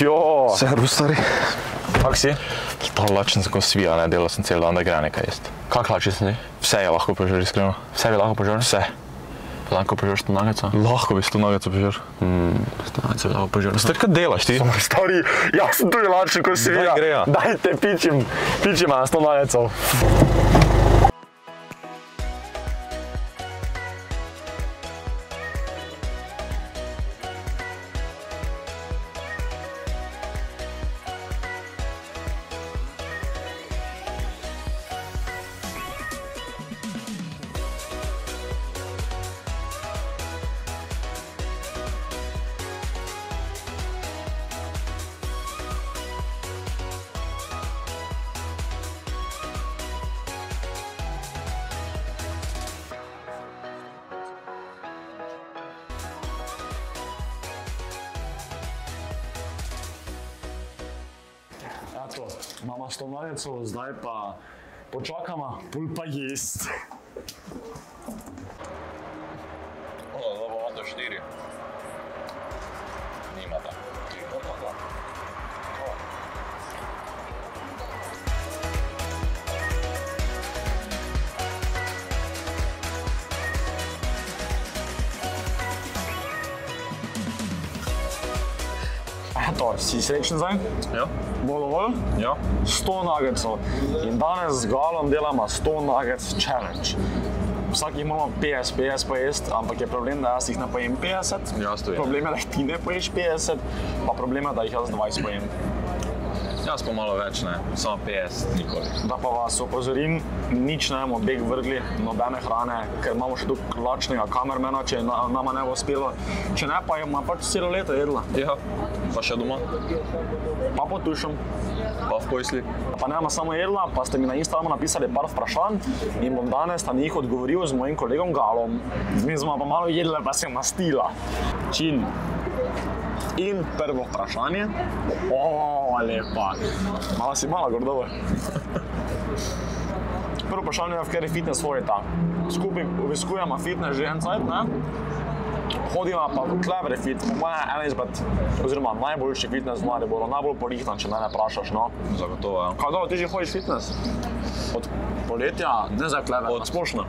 Jo! Servus, stari. Kak si? Ta lačen sem ko svija, ne, delal sem cel dan, da gre nekaj jest. Kak lačen si? Vse je lahko požrl, iskreno. Vse bi lahko požrl? Vse. Lahko požrl 100 nuggetsov? Lahko bi 100 nuggetsov požrl. 100 nuggetsov bi lahko požrl. Stari, kaj delaš ti? Stari, jaz sem tudi lačen ko svija. Daj greja. Dajte, pičim na 100 nuggetsov. Eto, imamo 100 nuggetsov, zdaj pa počakamo, pol pa jest. Da bomo do 4. Nima da. Eto, si srečen zdaj? Ja. Bo dovolj? Ja. 100 nuggetsov. In danes z Galom delamo 100 nuggets challenge. Vsak imamo 50 pojesti, ampak je problem, da jaz jih ne pojem 50. Jaz to je. Problem je, da jih ti ne poješ 50, pa problem je, da jih jaz 20 pojem. Jaz pa malo več, ne. Samo 50 nikoli. Da pa vas opozorim, nič ne bomo beg vrgli, nobene hrane, ker imamo še tukaj lačnega kamermana, če nama ne bo uspelo. Če ne, pa ima pač celo leto jedla. Ja. Pa še doma. Pa potušam. Pa v pojsli. Pa nema samo jedla, pa ste mi na Instagramu napisali par vprašanj in bom danes na njih odgovoril z mojim kolegom Galom. Mi smo pa malo jedli, pa se mastila. Čin. In prvo vprašanje. Lepa. Malo si malo gordovo. Prvo vprašanje je, v kateri fitness hodita. Skupaj obiskujemo fitness že en cajt, ne? Hodimo pa v Clever Fit, po mojem ena izmed, oziroma najboljši fitness v Mariboru, najbolj porihtan, če mene vprašaš, no. Zagotovo, ja. Kaj dobro, ti že hodiš fitness? Od poletja, ne za Clever, na splošno.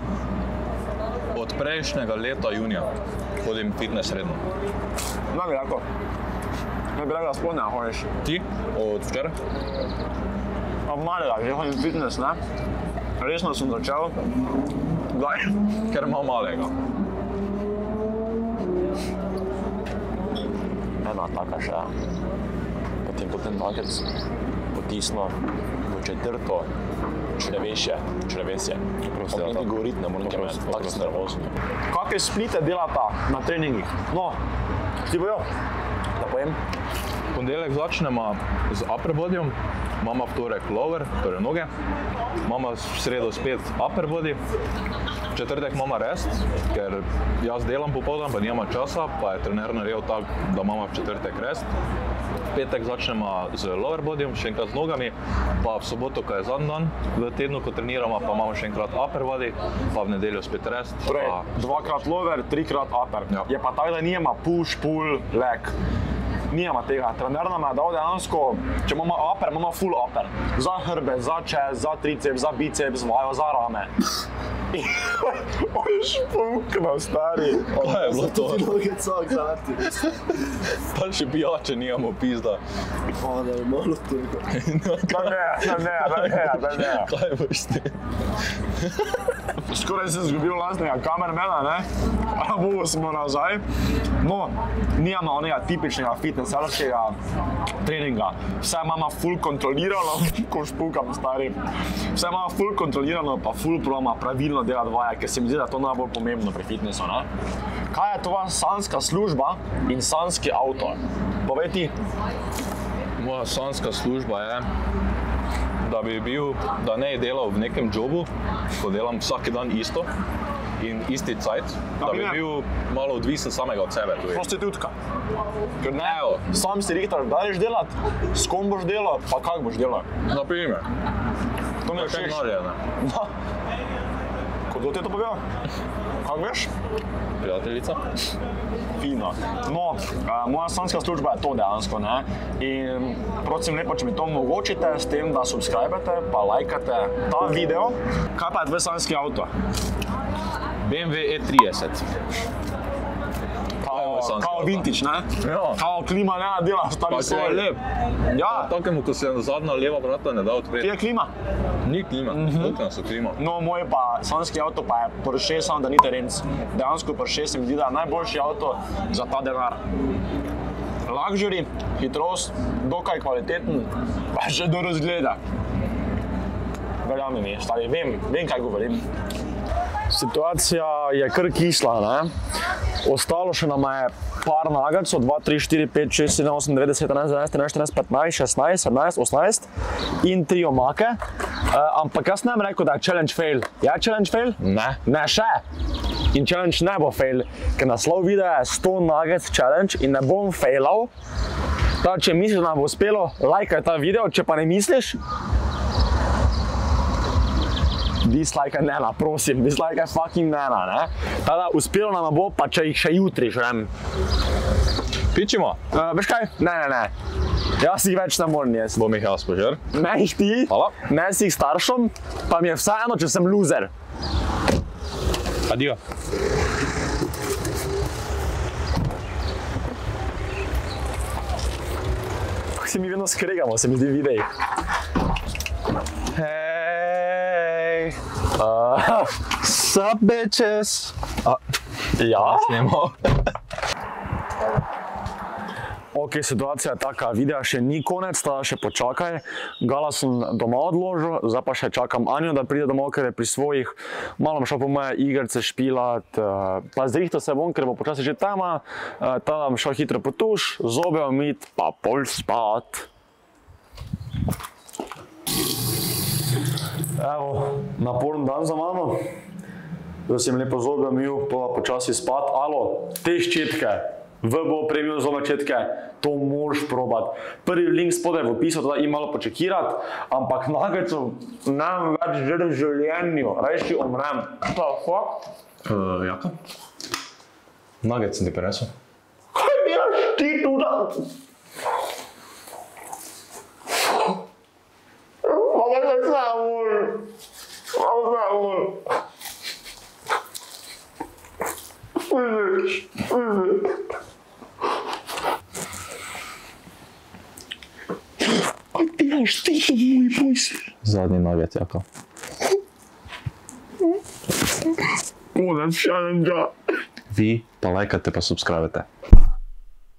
Od prejšnjega leta junija hodim fitness redno. Ne bi rekel. Ne bi rekel, da sploh ne hodiš. Ti? Od včeraj? Od malega, že hodim fitness, ne? Resno sem začel. Kdaj? Ker imam malega. Ena taka še, potem nuggets potisno v četrto črevesje. Pomeni govoriti, ne moram kjer tako sem nervozen. Kakve splite delata na treningih? No, ti bojo, da pojem. Ponedeljek začnemo z upper bodyjem, imamo v torek lower, torej noge, imamo v sredo spet upper body, v četrtek imamo rest, ker jaz delam popoldan, pa nimamo časa, pa je trener naredil tako, da imamo v četrtek rest. V petek začnemo z lower bodyjem, še enkrat z nogami, pa v soboto, ko je zadnji dan v tednu, ko treniramo, pa imamo še enkrat upper body, pa v nedeljo spet rest. Torej, dvakrat lower, trikrat upper. Ja. Je pa tako, da nijema push, pull, leg. Nijema tega. Trener nam je dal dejansko, če imamo upper, imamo full upper. Za hrbet, za čez, za triceps, za biceps, vajo, za rame. On špukno, stari. Kaj je bilo to? Nuggetsov, gledati. Pa še pijače nijamo, pizda. Da je malo toliko. Ne. Kaj boš ti? Skoraj sem zgubil lastnega kamermana, ne? Ampak smo nazaj. No, nijamo onega tipičnega fitnesserskega treninga. Vse imamo full kontrolirano, ko špukam, stari. Vse imamo full kontrolirano, pa full probamo pravilno delati vaje, ker se mi zdi, da je to najbolj pomembno pri fitnessu, ne? Kaj je tvoja sanjska služba in sanjski avto? Povej ti. Moja sanjska služba je, da ne delal v nekem jobu, ko delam vsak dan isto in isti cajt, da bi bil malo odvisen samega od sebe. Prostitutka. Ker ne, sam si rihtar, da greš delat, s kom boš delal, pa kak boš delal. Na primer. To mi je všeč. Kdo ti je to povedal? Kak veš? Prijateljica. fino. No, moja sanjska služba je to dejansko, ne. In prosim lepo, če mi to omogočite s tem, da subscribete, pa lajkate ta video. Kaj pa je tvoj sanjski avto? BMW E30. Kao vintage, ne? Ja. Kao klima ne dela, stari Pa ko je lep. Ja. Takemu, ko se zadnja leva vrata ne da Kje odpreti. je klima? Ni klima, okna so klima. No, moj pa sanjski avto pa je Porsche, samo da ni terenc. Dejansko Porsche se mi zdi, da je najboljši avto za ta denar. Luxury, hitrost, dokaj kvaliteten, pa še do razgleda. Verjami mi, stari, vem kaj govorim. Situacija je kar kisla, ne? Ostalo še nama je par nuggetsov, 2, 3, 4, 5, 6, 7, 8, 9, 10, 11, 12, 13, 14, 15, 16, 17, 18 in 3 omake. Ampak jaz ne bi rekel, da je challenge fail. Je challenge fail? Ne. Ne še. In challenge ne bo fail, ker naslov videa je 100 nuggets challenge in ne bom failal. Da, če misliš, da nam bo uspelo, lajkaj ta video, če pa ne misliš, dislike ne, prosim, dislike fucking ne, ne. Tada, uspelo nam bo, pa če jih še jutri žrem. Pičimo? Veš kaj? Ne. Jaz jih več ne moram jesti. Bom jih jaz požer. Ne jih ti, Hvala. ne si jih staršom, pa mi je vseeno, če sem loser. Adijo. Kako se mi vedno skregamo, se mi zdi videi. Hej. Sup, bitches. Ja? Snemo. Ok, situacija je taka, videa še ni konec, tada še počakaj. Gala sem doma odložil, zdaj pa še čakam Anjo, da pride domov, ker je pri svojih. Malo bom šel po moje igrice špilat, pa zrihtal se bom, ker bo počasi že tema. Tada bom šel hitro po tuš, zobe umit, pa pol spat. Evo, naporen dan za mano. Zdaj sem lepo zobe umil, pa počasi spat. Alo, te ščetke. VBO premium zobne četke, to moraš probat. Prvi link spodaj v opisu, da im malo počekirat, ampak nuggetsov ne več želim v življenju, rajši umrem. Ta fuck? Jaka? Nuggets sem ti prinesel. Kaj delaš ti tu da? Mama se samur. Kaj delaš ti tu, moj pojsi? Zadnji nugget, Jaka. Konec challenge-a. Vi pa lajkate pa subscribete.